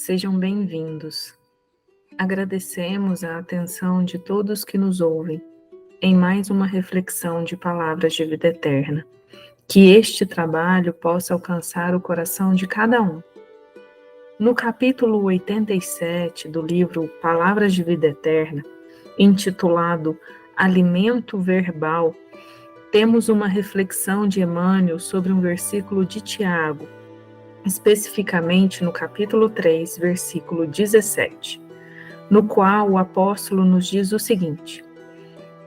Sejam bem-vindos. Agradecemos a atenção de todos que nos ouvem em mais uma reflexão de palavras de vida eterna. Que este trabalho possa alcançar o coração de cada um. No capítulo 87 do livro Palavras de Vida Eterna, intitulado Alimento Verbal, temos uma reflexão de Emmanuel sobre um versículo de Tiago, especificamente no capítulo 3, versículo 17, no qual o apóstolo nos diz o seguinte: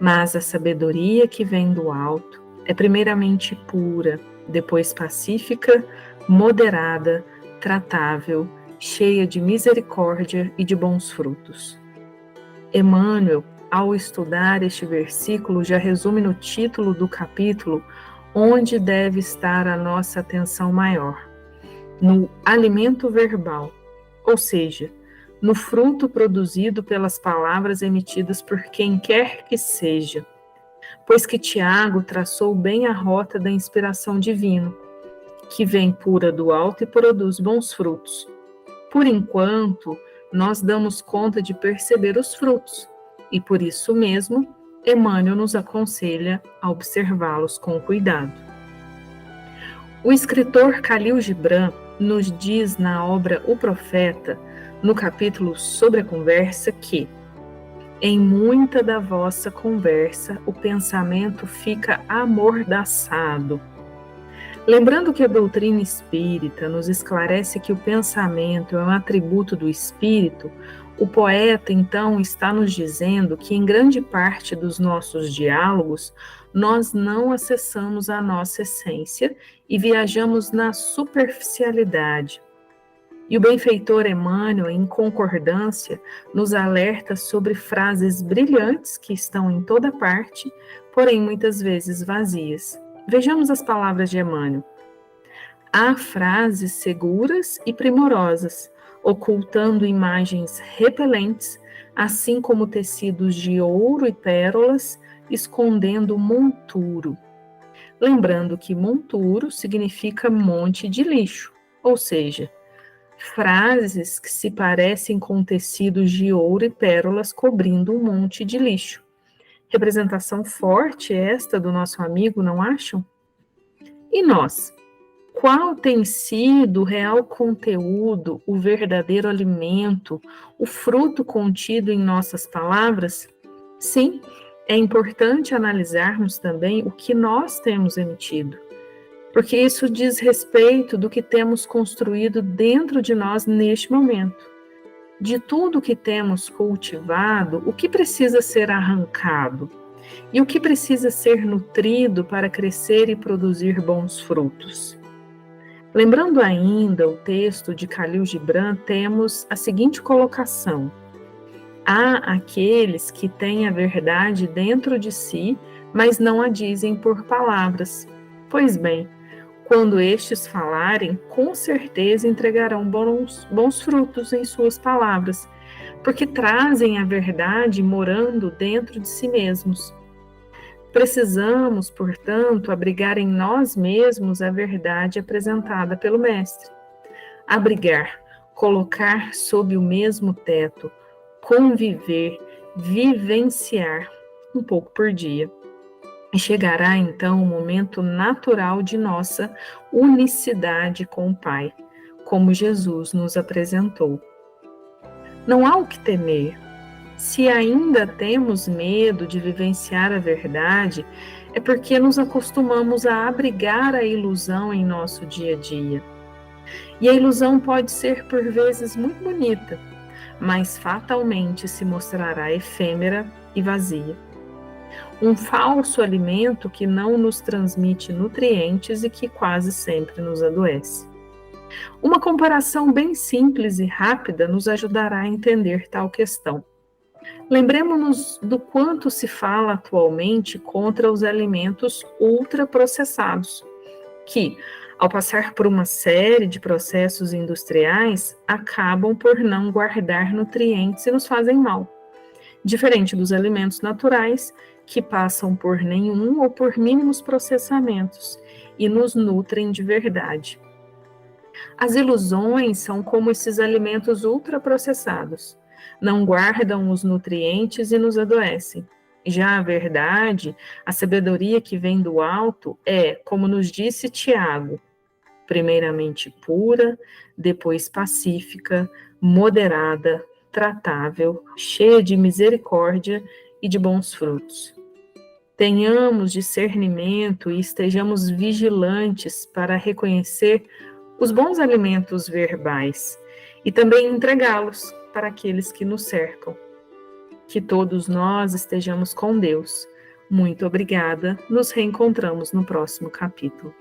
mas a sabedoria que vem do alto é primeiramente pura, depois pacífica, moderada, tratável, cheia de misericórdia e de bons frutos. Emmanuel, ao estudar este versículo, já resume no título do capítulo onde deve estar a nossa atenção maior: no alimento verbal, ou seja, no fruto produzido pelas palavras emitidas por quem quer que seja, pois que Tiago traçou bem a rota da inspiração divina, que vem pura do alto e produz bons frutos. Por enquanto, nós damos conta de perceber os frutos, e por isso mesmo, Emmanuel nos aconselha a observá-los com cuidado. O escritor Khalil Gibran nos diz na obra O Profeta, no capítulo sobre a conversa, que em muita da vossa conversa o pensamento fica amordaçado. Lembrando que a doutrina espírita nos esclarece que o pensamento é um atributo do espírito, o poeta então está nos dizendo que em grande parte dos nossos diálogos nós não acessamos a nossa essência e viajamos na superficialidade. E o benfeitor Emmanuel, em concordância, nos alerta sobre frases brilhantes que estão em toda parte, porém muitas vezes vazias. Vejamos as palavras de Emmanuel. Há frases seguras e primorosas, ocultando imagens repelentes, assim como tecidos de ouro e pérolas, escondendo monturo. Lembrando que monturo significa monte de lixo, ou seja, frases que se parecem com tecidos de ouro e pérolas cobrindo um monte de lixo. Representação forte esta do nosso amigo, não acham? E nós? Qual tem sido o real conteúdo, o verdadeiro alimento, o fruto contido em nossas palavras? Sim, é importante analisarmos também o que nós temos emitido, porque isso diz respeito do que temos construído dentro de nós neste momento. De tudo que temos cultivado, o que precisa ser arrancado e o que precisa ser nutrido para crescer e produzir bons frutos. Lembrando ainda o texto de Khalil Gibran, temos a seguinte colocação: há aqueles que têm a verdade dentro de si, mas não a dizem por palavras. Pois bem, quando estes falarem, com certeza entregarão bons frutos em suas palavras, porque trazem a verdade morando dentro de si mesmos. Precisamos, portanto, abrigar em nós mesmos a verdade apresentada pelo Mestre. Abrigar, colocar sob o mesmo teto, conviver, vivenciar, um pouco por dia. E chegará então o momento natural de nossa unicidade com o Pai, como Jesus nos apresentou. Não há o que temer. Se ainda temos medo de vivenciar a verdade, é porque nos acostumamos a abrigar a ilusão em nosso dia a dia. E a ilusão pode ser por vezes muito bonita, mas fatalmente se mostrará efêmera e vazia. Um falso alimento que não nos transmite nutrientes e que quase sempre nos adoece. Uma comparação bem simples e rápida nos ajudará a entender tal questão. Lembremos-nos do quanto se fala atualmente contra os alimentos ultraprocessados, que, ao passar por uma série de processos industriais, acabam por não guardar nutrientes e nos fazem mal. Diferente dos alimentos naturais, que passam por nenhum ou por mínimos processamentos e nos nutrem de verdade. As ilusões são como esses alimentos ultraprocessados. Não guardam os nutrientes e nos adoecem. Já a verdade, a sabedoria que vem do alto é, como nos disse Tiago, primeiramente pura, depois pacífica, moderada, tratável, cheia de misericórdia e de bons frutos. Tenhamos discernimento e estejamos vigilantes para reconhecer os bons alimentos verbais e também entregá-los para aqueles que nos cercam. Que todos nós estejamos com Deus. Muito obrigada. Nos reencontramos no próximo capítulo.